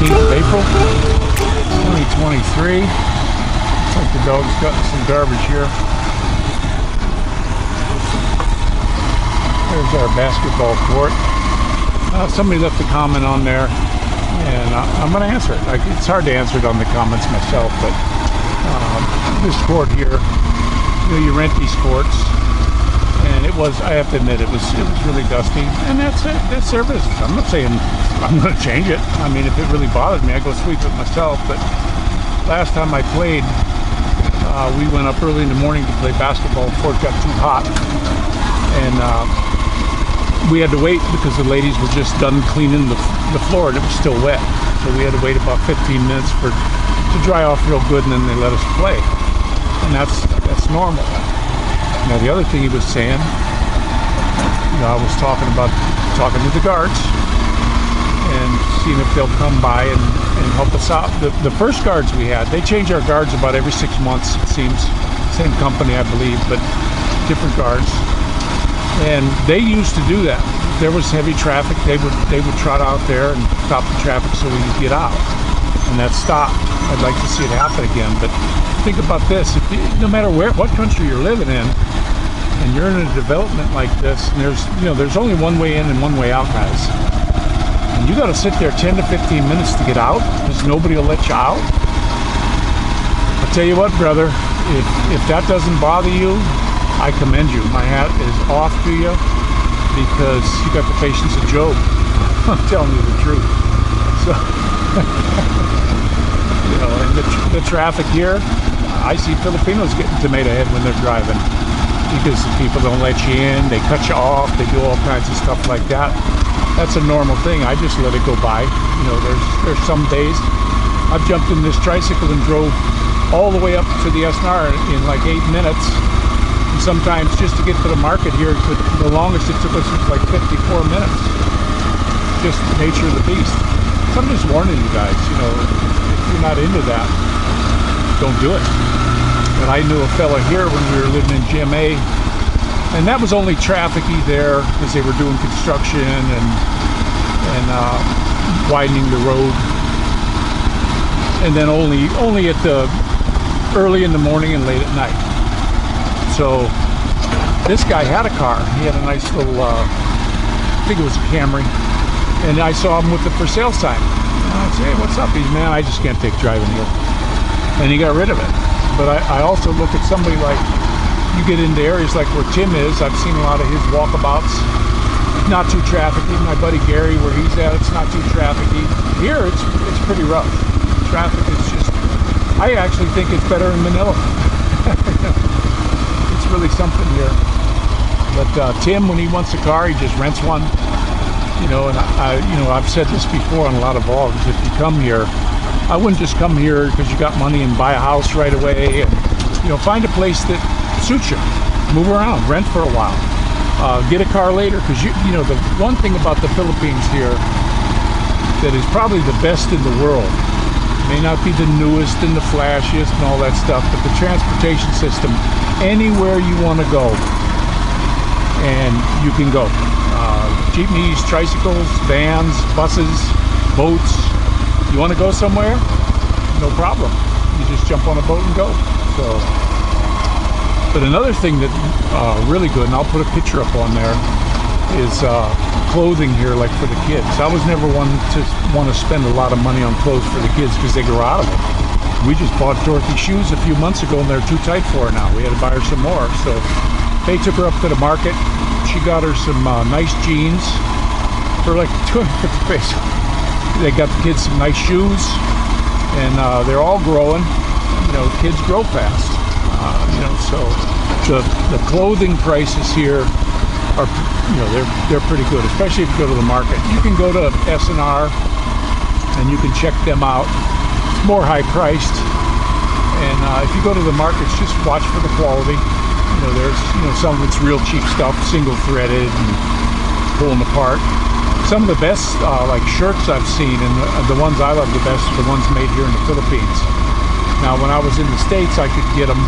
19th of April, 2023. Looks like the dog's got some garbage here. There's our basketball court. Somebody left a comment on there, and I'm going to answer it. It's hard to answer it on the comments myself, but this court here, you rent these courts, and I have to admit, it was really dusty, and that's it. That's their business. I'm not saying I'm going to change it. I mean, if it really bothers me, I go sweep it myself. But last time I played, we went up early in the morning to play basketball before it got too hot, and we had to wait because the ladies were just done cleaning the floor and it was still wet. So we had to wait about 15 minutes to dry off real good, and then they let us play. And that's normal. Now the other thing he was saying, I was talking to the guards and seeing if they'll come by and help us out. The first guards we had, they change our guards about every 6 months, it seems. Same company, I believe, but different guards. And they used to do that. If there was heavy traffic, they would trot out there and stop the traffic so we could get out. And that stopped. I'd like to see it happen again. But think about this: no matter what country you're living in, and you're in a development like this, and there's only one way in and one way out, guys. And you got to sit there 10 to 15 minutes to get out because nobody will let you out. I'll tell you what, brother, if that doesn't bother you, I commend you. My hat is off to you because you got the patience of Job. I'm telling you the truth. So, and the traffic here, I see Filipinos getting tomato head when they're driving because people don't let you in, they cut you off, they do all kinds of stuff like that. That's a normal thing. I just let it go by. There's some days I've jumped in this tricycle and drove all the way up to the SNR in like 8 minutes. And sometimes just to get to the market here, the longest it took us was like 54 minutes. Just the nature of the beast. So I'm just warning you guys, if you're not into that, don't do it. But I knew a fella here when we were living in GMA, and that was only trafficy there because they were doing construction and widening the road. And then only at the early in the morning and late at night. So this guy had a car. He had a nice little, I think it was a Camry. And I saw him with the for sale sign. And I said, hey, what's up? He's, man, I just can't take driving here. And he got rid of it. But I also look at somebody like, you get into areas like where Tim is. I've seen a lot of his walkabouts. Not too trafficy. My buddy Gary, where he's at, it's not too trafficy. Here, it's pretty rough. Traffic is just, I actually think it's better in Manila. Really something here. But Tim, when he wants a car, he just rents one. And I've said this before on a lot of vlogs. If you come here, I wouldn't just come here because you got money and buy a house right away. And, find a place that suits you. Move around, rent for a while. Get a car later because the one thing about the Philippines here that is probably the best in the world. May not be the newest and the flashiest and all that stuff, but the transportation system, anywhere you want to go, and you can go. Jeepneys, tricycles, vans, buses, boats. You want to go somewhere? No problem. You just jump on a boat and go. So, but another thing that really good, and I'll put a picture up on there, is clothing here, like for the kids. I was never one to want to spend a lot of money on clothes for the kids because they grow out of them. We just bought Dorothy shoes a few months ago and they're too tight for her now. We had to buy her some more. So they took her up to the market. She got her some nice jeans for like 250 pesos. They got the kids some nice shoes, and they're all growing. Kids grow fast. So the clothing prices here are, they're pretty good, especially if you go to the market. You can go to SNR and you can check them out. It's more high priced, and if you go to the markets, just watch for the quality. There's some of it's real cheap stuff, single threaded and pulling apart. Some of the best like shirts I've seen, and the ones I love the best are the ones made here in the Philippines. Now, when I was in the States, I could get them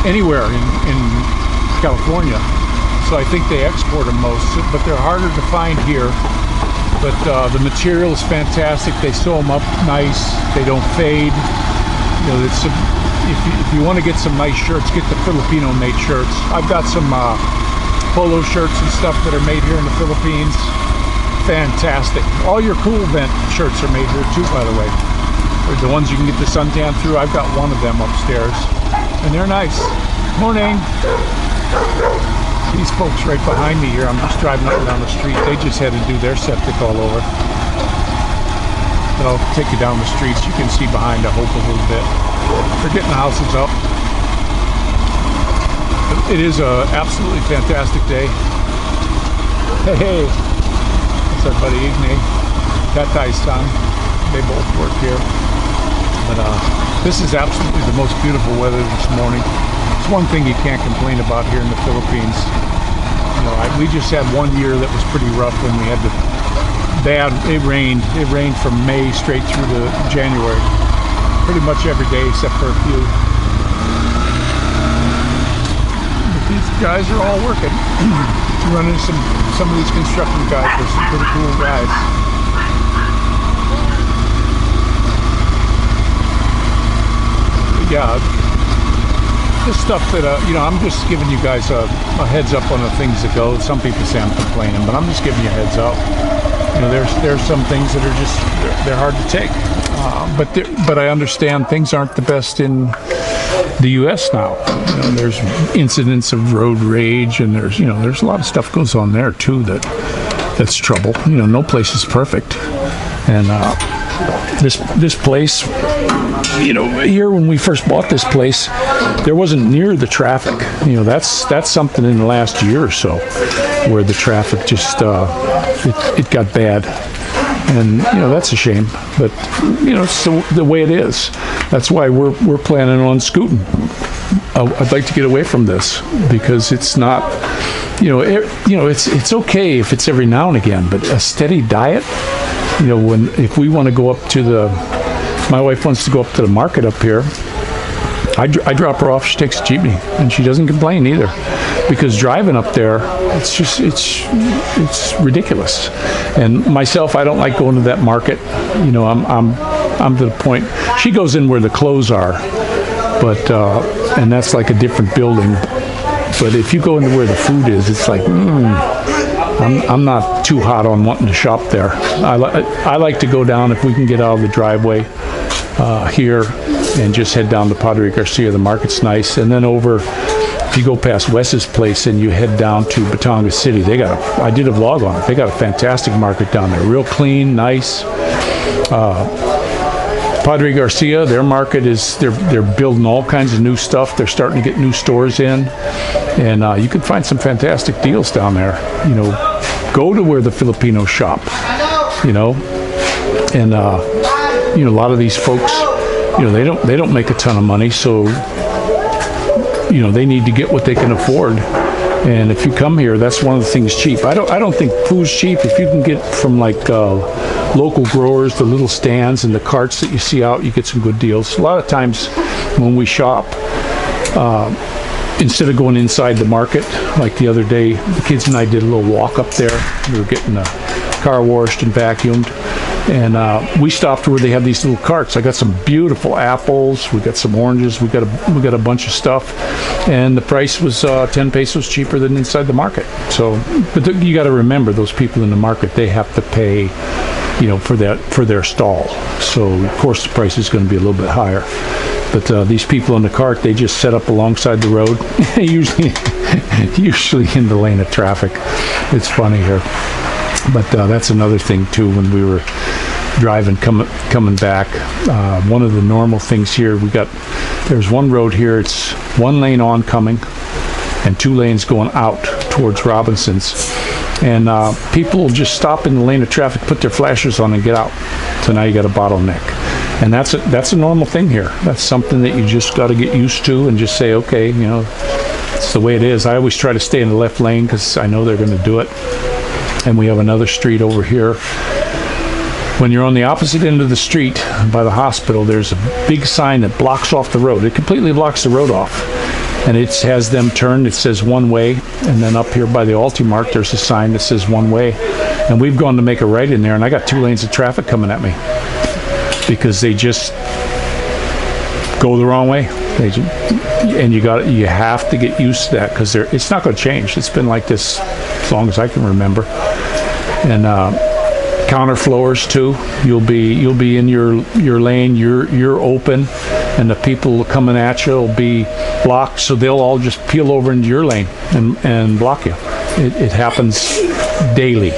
anywhere in California. So I think they export them most, but they're harder to find here. But the material is fantastic. They sew them up nice. They don't fade. You know, if you want to get some nice shirts, get the Filipino-made shirts. I've got some polo shirts and stuff that are made here in the Philippines. Fantastic. All your Cool Vent shirts are made here too, by the way. They're the ones you can get the suntan through. I've got one of them upstairs, and they're nice. Morning. These folks right behind me here, I'm just driving up and down the street. They just had to do their septic all over. But I'll take you down the streets. You can see behind, I hope, a little bit. They're getting the houses up. It is a absolutely fantastic day. Hey, that's our buddy Igne, Tatay's son. They both work here. But this is absolutely the most beautiful weather this morning. It's one thing you can't complain about here in the Philippines. You know, we just had one year that was pretty rough when we had the bad. It rained. It rained from May straight through to January. Pretty much every day except for a few. But these guys are all working. Running some of these construction guys are some pretty cool guys. But yeah. This stuff that, you know, I'm just giving you guys a heads up on the things that go. Some people say I'm complaining, but I'm just giving you a heads up. You know, there's some things that are just, they're hard to take. But I understand things aren't the best in the U.S. now. You know, there's incidents of road rage, and there's a lot of stuff goes on there too that's trouble. You know, no place is perfect. And this place, you know, here when we first bought this place, there wasn't near the traffic. You know, that's something in the last year or so where the traffic just it got bad, and you know, that's a shame. But you know, it's the way it is. That's why we're planning on scooting. I'd like to get away from this because it's not, it's okay if it's every now and again, but a steady diet. You know, if we want to go up to my wife wants to go up to the market up here. I drop her off. She takes a jeepney, and she doesn't complain either, because driving up there, it's ridiculous. And myself, I don't like going to that market. You know, I'm to the point. She goes in where the clothes are, but and that's like a different building. But if you go into where the food is, it's like, I'm not too hot on wanting to shop there. I like to go down, if we can get out of the driveway here, and just head down to Padre Garcia. The market's nice, and then over, if you go past Wes's place and you head down to Batangas City, I did a vlog on it. They got a fantastic market down there, real clean, nice. Padre Garcia, their market is, they're building all kinds of new stuff. They're starting to get new stores in, and you can find some fantastic deals down there. You know, go to where the Filipinos shop, you know, and you know, a lot of these folks, you know, they don't make a ton of money, so you know, they need to get what they can afford. And if you come here, that's one of the things cheap. I don't think food's cheap. If you can get from like local growers, the little stands and the carts that you see out, you get some good deals. A lot of times when we shop, instead of going inside the market, like the other day, the kids and I did a little walk up there. We were getting the car washed and vacuumed, and we stopped where they have these little carts. I got some beautiful apples. We got some oranges. We got a bunch of stuff, and the price was 10 pesos cheaper than inside the market. So, but you got to remember, those people in the market, they have to pay, you know, for their stall. So of course the price is going to be a little bit higher. But these people in the cart, they just set up alongside the road, usually in the lane of traffic. It's funny here. But that's another thing too. When we were driving, coming back, one of the normal things here, there's one road here. It's one lane oncoming and two lanes going out towards Robinson's. And people will just stop in the lane of traffic, put their flashers on, and get out. So now you got a bottleneck. And that's a normal thing here. That's something that you just got to get used to and just say, okay, you know, it's the way it is. I always try to stay in the left lane because I know they're going to do it. And we have another street over here. When you're on the opposite end of the street by the hospital, there's a big sign that blocks off the road. It completely blocks the road off. and it has them turn. It says one way, and then up here by the Ultimark, there's a sign that says one way. And we've gone to make a right in there, and I got 2 lanes of traffic coming at me because they just go the wrong way. And you have to get used to that because it's not going to change. It's been like this as long as I can remember. And counterflowers too. You'll be in your lane. You're open, and the people coming at you will be blocked, so they'll all just peel over into your lane and block you. It happens daily.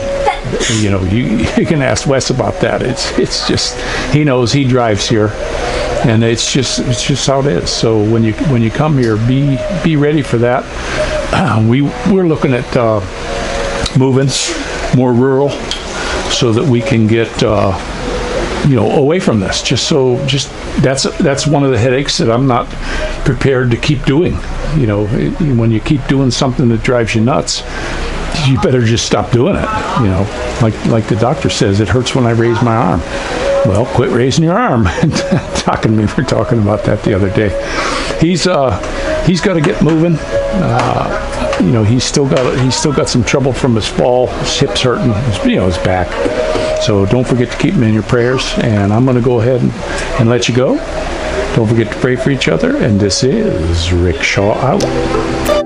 You know, you can ask Wes about that. It's just, he knows, he drives here, and it's just how it is. So when you come here, be ready for that. We're looking at moving more rural so that we can get away from this. That's one of the headaches that I'm not prepared to keep doing. You know, when you keep doing something that drives you nuts, you better just stop doing it. You know, like the doctor says, it hurts when I raise my arm. Well, quit raising your arm. Doc and me were talking about that the other day. He's got to get moving. He's still got some trouble from his fall. His hips hurting. His back. So don't forget to keep him in your prayers. And I'm going to go ahead and let you go. Don't forget to pray for each other. And this is Rick Shaw out.